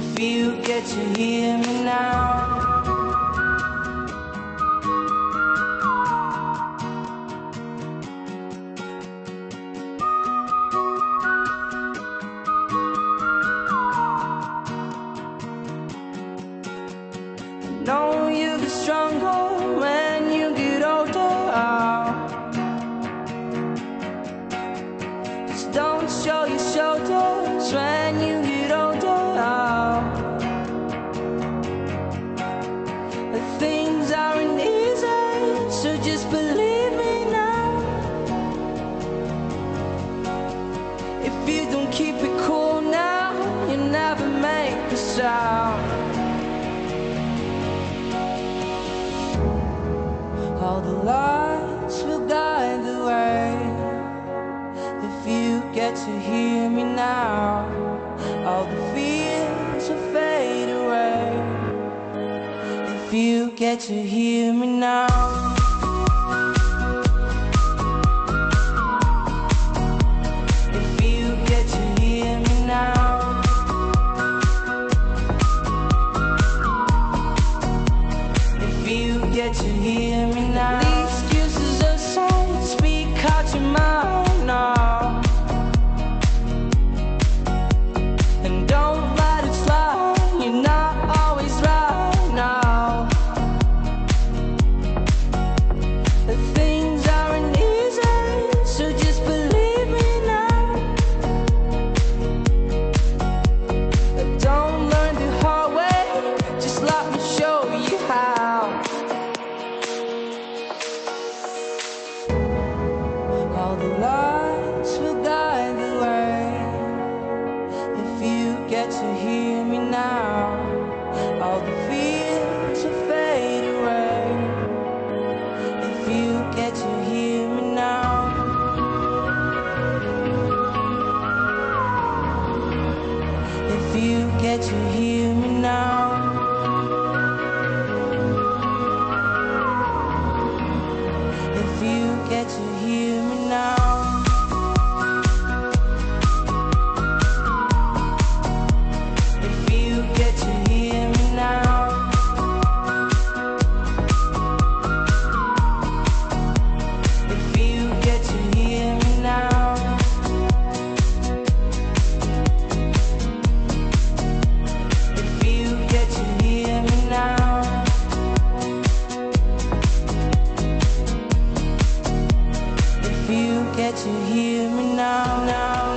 If you get to hear me now. Know you get stronger when you get older. Just don't show your shoulders when you get older. Things aren't easy, so just believe me now. If you don't keep it cool now, you never make a sound. All the lights will guide the way. If you get to hear me now, all the fears will fade away. If you get to hear me now. If you get to hear me now. If you get to hear me now. The excuses aside, speak out your mind now. And don't let it slide, you're not always right now. The things aren't easy, so just believe me now. Don't learn the hard way, just let me show you how. All the lights will guide the way. If you get to hear me now, all the fears will fade away. If you get to hear me now. If you get to hear me now. If you get to hear me now. If you get to hear me now. If you get to hear me now. If you get to hear me now. If you get to hear me now, now.